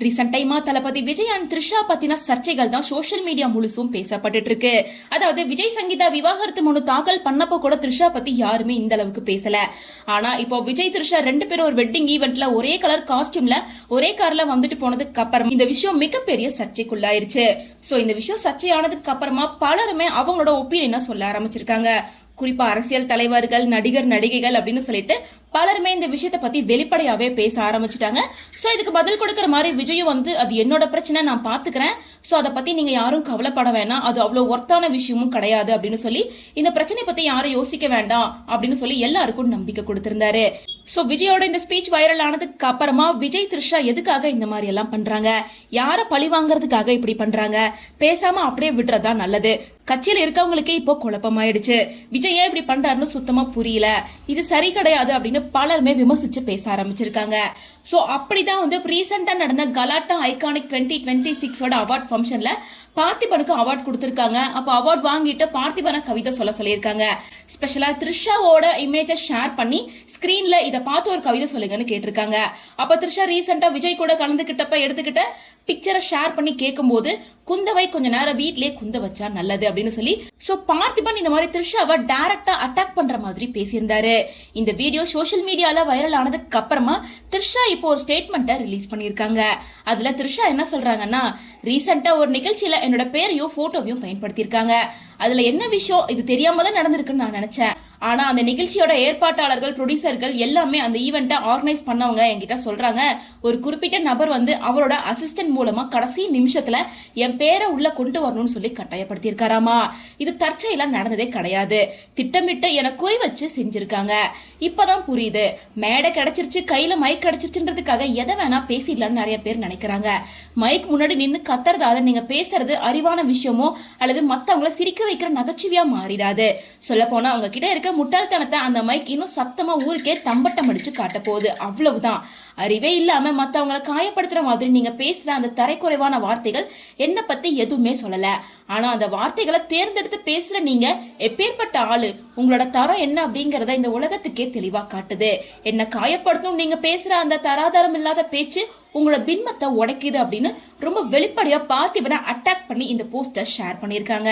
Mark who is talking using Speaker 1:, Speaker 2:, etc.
Speaker 1: Recent டைமா தளபதி Vijay and Trisha பத்தின சர்ச்சைகள் தான் சோசியல் மீடியா முழுசும் பேசப்பட்டு இருக்கு. அதாவது விஜய் சங்கீதா விவாகரத்து மனு தாக்கல் பண்ணப்போ கூட த்ரிஷா பத்தி யாருமே இந்த அளவுக்கு பேசல. ஆனா இப்போ விஜய் த்ரிஷா ரெண்டு பேரும் ஒரு வெட்டிங் ஈவென்ட்ல ஒரே கலர் காஸ்டியூம்ல ஒரே கார்ல வந்துட்டு போனதுக்கு அப்புறம் இந்த விஷயம் மிகப்பெரிய சர்ச்சைக்குள்ளாயிருச்சு. சோ இந்த விஷயம் சர்ச்சையானதுக்கு அப்புறமா பலருமே அவங்களோட ஒப்பீனியனை சொல்ல ஆரம்பிச்சிருக்காங்க. குறிப்பா அரசியல் தலைவர்கள், நடிகர், நடிகைகள் அப்படின்னு சொல்லிட்டு பலருமே இந்த விஷயத்தை பத்தி வெளிப்படையாவே பேச ஆரம்பிச்சுட்டாங்க. சோ இதுக்கு பதில் கொடுக்கற மாதிரி விஜயும் அது என்னோட பிரச்சனை, நான் பாத்துக்கிறேன், சோ அதை பத்தி நீங்க யாரும் கவலைப்பட வேணாம், அது அவ்வளவு ஒர்த்தான விஷயமும் கிடையாது அப்படின்னு சொல்லி இந்த பிரச்சனை பத்தி யாரும் யோசிக்க வேண்டாம் அப்படின்னு சொல்லி எல்லாருக்கும் நம்பிக்கை கொடுத்திருந்தாரு. சோ விஜயோட இந்த ஸ்பீச் வைரல் ஆனதுக்கு அப்புறமா விஜய் த்ரிஷா எதுக்காக இந்த மாதிரி எல்லாம் பண்றாங்க, யார பழி வாங்கறதுக்காக இப்படி பண்றாங்க, பேசாம அப்படியே விடுறதா நல்லது, கட்சியில இருக்கவங்களுக்கே இப்போ குழப்பமாயிடுச்சு, விஜய் இப்படி பண்றாருன்னு சுத்தமா புரியல, இது சரி கிடையாது அப்படின்னு பலருமே விமர்சிச்சு பேச ஆரம்பிச்சிருக்காங்க. சோ அப்படிதான் ரீசெண்டா நடந்த கலாட்டா ஐகானிக் 2026 அவார்ட் ஃபங்க்ஷன்ல பார்த்திபனுக்கு அவார்ட் கொடுத்திருக்காங்க. அப்ப அவார்ட் வாங்கிட்டு பார்த்திபன கவிதை சொல்லியிருக்காங்க. ஸ்பெஷலா த்ரிஷாவோட இமேஜை ஷேர் பண்ணி ஸ்கிரீன்ல இத பார்த்து ஒரு கவிதை சொல்லுங்கன்னு கேட்டிருக்காங்க. அப்ப த்ரிஷா ரீசெண்டா விஜய் கூட கலந்துகிட்டப்ப எடுத்துக்கிட்ட பிக்சரை ஷேர் பண்ணி கேட்கும் போது குந்தவை கொஞ்ச நேரம் வீட்லயே குந்த வச்சா நல்லது அப்படின்னு சொல்லி சோ பார்த்திபன் இந்த மாதிரி த்ரிஷாவை டைரக்டா அட்டாக் பண்ற மாதிரி பேசியிருந்தாரு. இந்த வீடியோ சோசியல் மீடியால வைரல் ஆனதுக்கு அப்புறமா த்ரிஷா இப்போ ஒரு ஸ்டேட்மெண்ட்டை ரிலீஸ் பண்ணிருக்காங்க. அதுல த்ரிஷா என்ன சொல்றாங்கன்னா, ரீசெண்டா ஒரு நிகழ்ச்சியில என்னோட பேரையும் போட்டோவையும் பயன்படுத்தியிருக்காங்க. அதுல என்ன விஷயம், இது தெரியாம தான் நடந்திருக்குன்னு நான் நினைச்சேன். ஆனா அந்த நிகழ்ச்சியோட ஏற்பாட்டாளர்கள், ப்ரொடியூசர்கள் எல்லாமே அந்த ஈவெண்ட்டை ஆர்கனைஸ் பண்ணவங்க என்கிட்ட சொல்றாங்க, ஒரு குறிப்பிட்ட நபர் அவரோட அசிஸ்டன்ட் மூலமா கடைசி நிமிஷத்துல என் பேரை உள்ள கொண்டு வரணும்னு சொல்லி கட்டாயப்படுத்தி இருக்காராமா. இது தற்செயலா நடந்ததே கிடையாது, திட்டமிட்டு என குறி வச்சு செஞ்சிருக்காங்க. இப்பதான் புரியுது, மேடை கிடைச்சிருச்சு, கையில மைக் கிடைச்சிருச்சுன்றதுக்காக எதை வேணா பேசிடலாம்னு நிறைய பேர் நினைக்கிறாங்க. மைக் முன்னாடி நின்னு கத்துறதால நீங்க பேசுறது அறிவான விஷயமோ அல்லது மத்தவங்கள சிரிக்க வைக்கிற நகைச்சுவையா மாறிடாது. சொல்ல போனா அவங்க கிட்ட இருக்க முட்டாள்தனத்தை அந்த மைக் இன்னும் சத்தமா ஊருக்கே தம்பட்டம் அடிச்சு காட்ட போகுது, அவ்வளவுதான். அறிவே இல்லாம மத்தவங்களை காயப்படுத்துற மாதிரி நீங்க பேசுற அந்த தரைக்குறைவான வார்த்தைகள் என்ன பத்தி எதுவுமே சொல்லல. ஆனா அந்த வார்த்தைகளை தேர்ந்தெடுத்து பேசுற நீங்க எப்பேற்பட்ட ஆளு, உங்களோட தரம் என்ன அப்படிங்கறத இந்த உலகத்துக்கே தெளிவா காட்டுது. என்ன காயப்படுத்தும் நீங்க பேசுற அந்த தராதரம் இல்லாத பேச்சு உங்களோட பின்பத்தை உடைக்குது அப்படின்னு ரொம்ப வெளிப்படையா பார்த்திபனை அட்டாக் பண்ணி இந்த போஸ்டர் ஷேர் பண்ணிருக்காங்க.